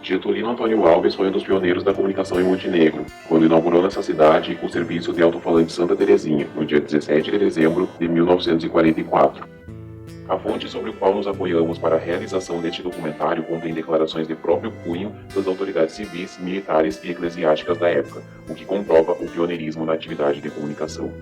Getulino Antônio Alves foi um dos pioneiros da comunicação em Montenegro, quando inaugurou nessa cidade o serviço de alto-falante Santa Terezinha, no dia 17 de dezembro de 1944. A fonte sobre o qual nos apoiamos para a realização deste documentário contém declarações de próprio punho das autoridades civis, militares e eclesiásticas da época, o que comprova o pioneirismo na atividade de comunicação.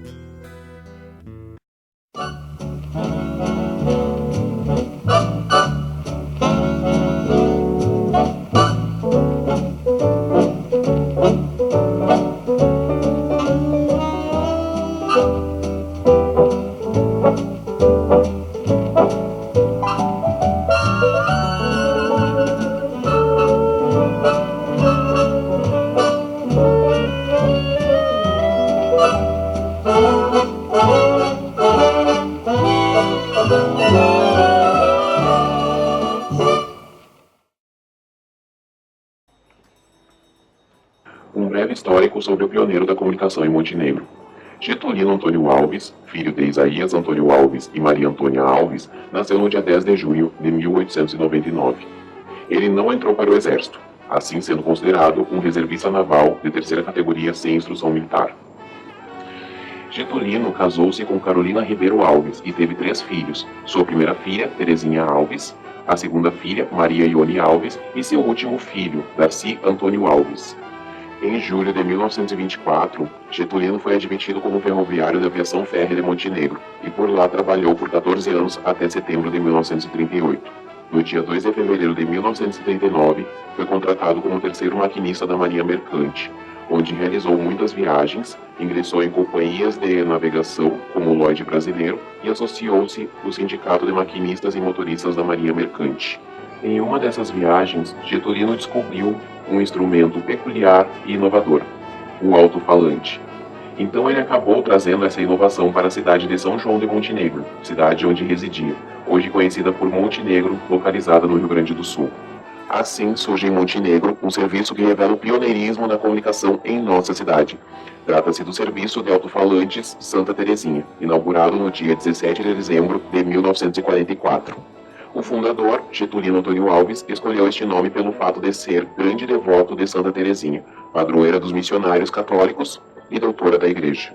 Um breve histórico sobre o pioneiro da comunicação em Montenegro. Getulino Antônio Alves, filho de Isaías Antônio Alves e Maria Antônia Alves, nasceu no dia 10 de junho de 1899. Ele não entrou para o exército, assim sendo considerado um reservista naval de terceira categoria sem instrução militar. Getulino casou-se com Carolina Ribeiro Alves e teve 3 filhos, sua primeira filha, Terezinha Alves, a segunda filha, Maria Ione Alves, e seu último filho, Darcy Antônio Alves. Em julho de 1924, Getulino foi admitido como ferroviário da aviação férrea de Montenegro e por lá trabalhou por 14 anos até setembro de 1938. No dia 2 de fevereiro de 1939, foi contratado como terceiro maquinista da Marinha Mercante, onde realizou muitas viagens, ingressou em companhias de navegação como o Lloyd Brasileiro e associou-se ao Sindicato de Maquinistas e Motoristas da Marinha Mercante. Em uma dessas viagens, Getulino descobriu um instrumento peculiar e inovador, o alto-falante. Então ele acabou trazendo essa inovação para a cidade de São João de Montenegro, cidade onde residia, hoje conhecida por Montenegro, localizada no Rio Grande do Sul. Assim surge em Montenegro um serviço que revela o pioneirismo na comunicação em nossa cidade. Trata-se do Serviço de Alto-Falantes Santa Terezinha, inaugurado no dia 17 de dezembro de 1944. O fundador, Getulino Antônio Alves, escolheu este nome pelo fato de ser grande devoto de Santa Terezinha, padroeira dos missionários católicos e doutora da Igreja.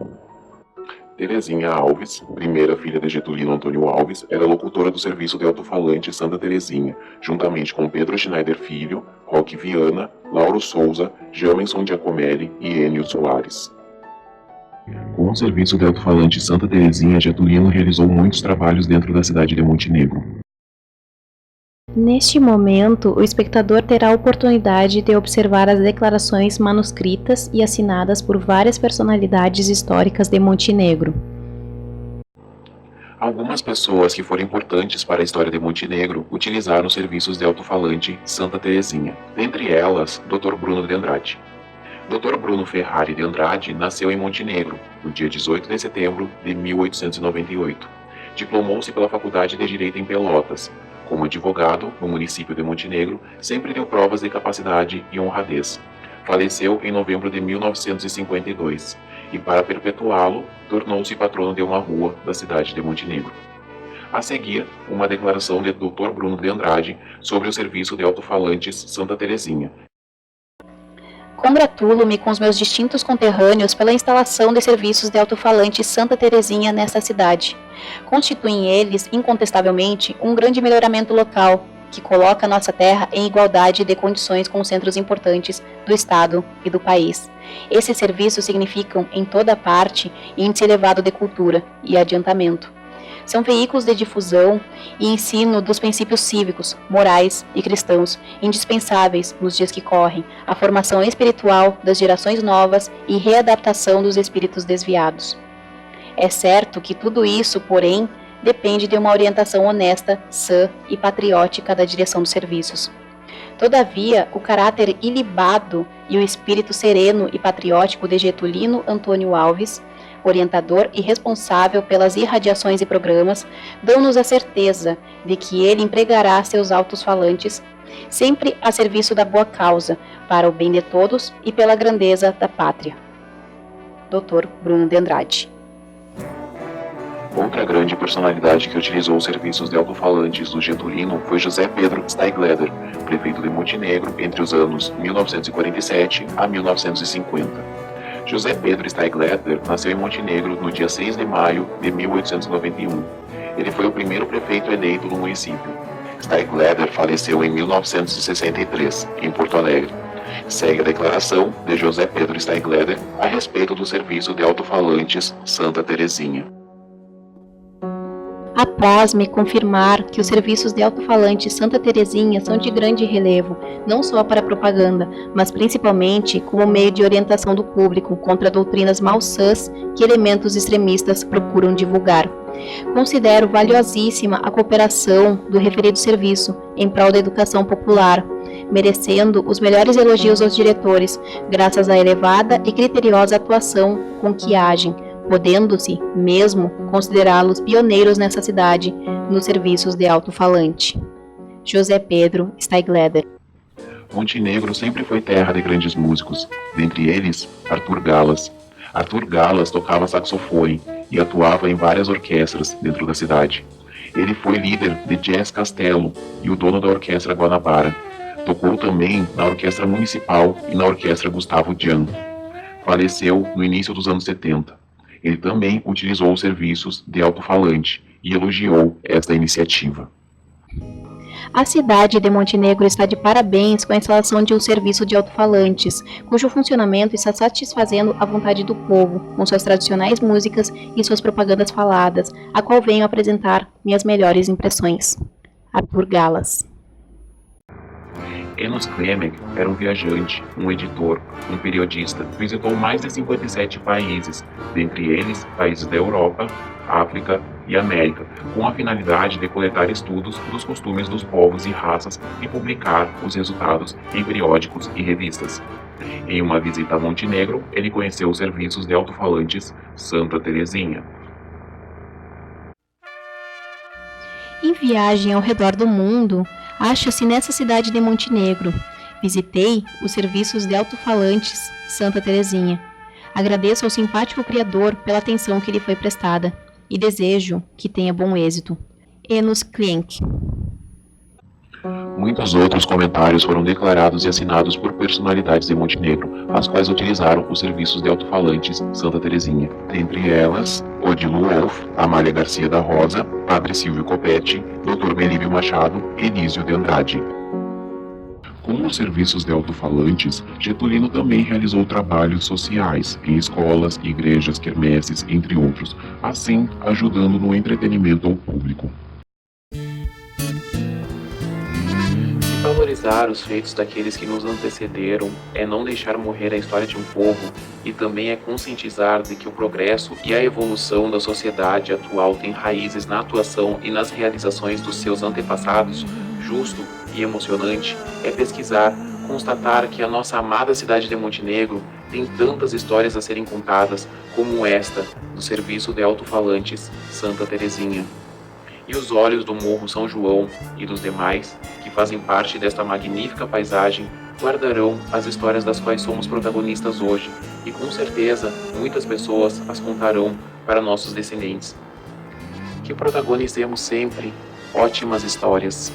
Terezinha Alves, primeira filha de Getulino Antônio Alves, era locutora do Serviço de Alto-Falante Santa Terezinha, juntamente com Pedro Schneider Filho, Roque Viana, Lauro Souza, Jamerson Giacomelli e Enio Soares. Com o Serviço de Alto-Falante Santa Terezinha, Getulino realizou muitos trabalhos dentro da cidade de Montenegro. Neste momento, o espectador terá a oportunidade de observar as declarações manuscritas e assinadas por várias personalidades históricas de Montenegro. Algumas pessoas que foram importantes para a história de Montenegro utilizaram os serviços de alto-falante Santa Terezinha, dentre elas, Dr. Bruno de Andrade. Dr. Bruno Ferrari de Andrade nasceu em Montenegro, no dia 18 de setembro de 1898. Diplomou-se pela Faculdade de Direito em Pelotas. Como advogado, no município de Montenegro, sempre deu provas de capacidade e honradez. Faleceu em novembro de 1952 e, para perpetuá-lo, tornou-se patrono de uma rua da cidade de Montenegro. A seguir, uma declaração de Dr. Bruno de Andrade sobre o serviço de alto-falantes Santa Terezinha. Congratulo-me com os meus distintos conterrâneos pela instalação de serviços de alto-falante Santa Terezinha nesta cidade. Constituem eles, incontestavelmente, um grande melhoramento local, que coloca nossa terra em igualdade de condições com centros importantes do Estado e do país. Esses serviços significam, em toda parte, índice elevado de cultura e adiantamento. São veículos de difusão e ensino dos princípios cívicos, morais e cristãos, indispensáveis nos dias que correm, a formação espiritual das gerações novas e readaptação dos espíritos desviados. É certo que tudo isso, porém, depende de uma orientação honesta, sã e patriótica da direção dos serviços. Todavia, o caráter ilibado e o espírito sereno e patriótico de Getulino Antônio Alves, orientador e responsável pelas irradiações e programas, dão-nos a certeza de que ele empregará seus altos-falantes sempre a serviço da boa causa, para o bem de todos e pela grandeza da pátria. Dr. Bruno de Andrade. Outra grande personalidade que utilizou os serviços de alto-falantes do Getulino foi José Pedro Steigleder, prefeito de Montenegro entre os anos 1947 a 1950. José Pedro Steigleder nasceu em Montenegro no dia 6 de maio de 1891. Ele foi o primeiro prefeito eleito do município. Steigleder faleceu em 1963, em Porto Alegre. Segue a declaração de José Pedro Steigleder a respeito do serviço de alto-falantes Santa Terezinha. Apraz-me confirmar que os serviços de alto-falante Santa Terezinha são de grande relevo, não só para a propaganda, mas principalmente como meio de orientação do público contra doutrinas malsãs que elementos extremistas procuram divulgar. Considero valiosíssima a cooperação do referido serviço em prol da educação popular, merecendo os melhores elogios aos diretores, graças à elevada e criteriosa atuação com que agem, podendo-se mesmo considerá-los pioneiros nessa cidade nos serviços de alto-falante. José Pedro Steigleder. Montenegro sempre foi terra de grandes músicos, dentre eles Arthur Galas. Arthur Galas tocava saxofone e atuava em várias orquestras dentro da cidade. Ele foi líder de Jazz Castelo e o dono da Orquestra Guanabara. Tocou também na Orquestra Municipal e na Orquestra Gustavo Dian. Faleceu no início dos anos 70. Ele também utilizou os serviços de alto-falante e elogiou esta iniciativa. A cidade de Montenegro está de parabéns com a instalação de um serviço de alto-falantes, cujo funcionamento está satisfazendo a vontade do povo, com suas tradicionais músicas e suas propagandas faladas, a qual venho apresentar minhas melhores impressões. Arthur Galas. Enos Klemek era um viajante, um editor, um periodista, visitou mais de 57 países, dentre eles países da Europa, África e América, com a finalidade de coletar estudos dos costumes dos povos e raças e publicar os resultados em periódicos e revistas. Em uma visita a Montenegro, ele conheceu os serviços de alto-falantes Santa Terezinha. Em viagem ao redor do mundo, acho-se nessa cidade de Montenegro. Visitei os serviços de alto-falantes Santa Terezinha. Agradeço ao simpático criador pela atenção que lhe foi prestada e desejo que tenha bom êxito. Enos Klemek. Muitos outros comentários foram declarados e assinados por personalidades de Montenegro, as quais utilizaram os serviços de alto-falantes Santa Terezinha. Dentre elas, Odilo Wolff, Amália Garcia da Rosa, Padre Silvio Copetti, Dr. Melíbio Machado e Elísio de Andrade. Com os serviços de alto-falantes, Getulino também realizou trabalhos sociais em escolas, igrejas, quermesses, entre outros, assim ajudando no entretenimento ao público. Valorizar os feitos daqueles que nos antecederam é não deixar morrer a história de um povo e também é conscientizar de que o progresso e a evolução da sociedade atual tem raízes na atuação e nas realizações dos seus antepassados. Justo e emocionante é pesquisar, constatar que a nossa amada cidade de Montenegro tem tantas histórias a serem contadas como esta do serviço de alto-falantes Santa Terezinha. E os olhos do Morro São João e dos demais, que fazem parte desta magnífica paisagem, guardarão as histórias das quais somos protagonistas hoje, e com certeza muitas pessoas as contarão para nossos descendentes. Que protagonizemos sempre ótimas histórias.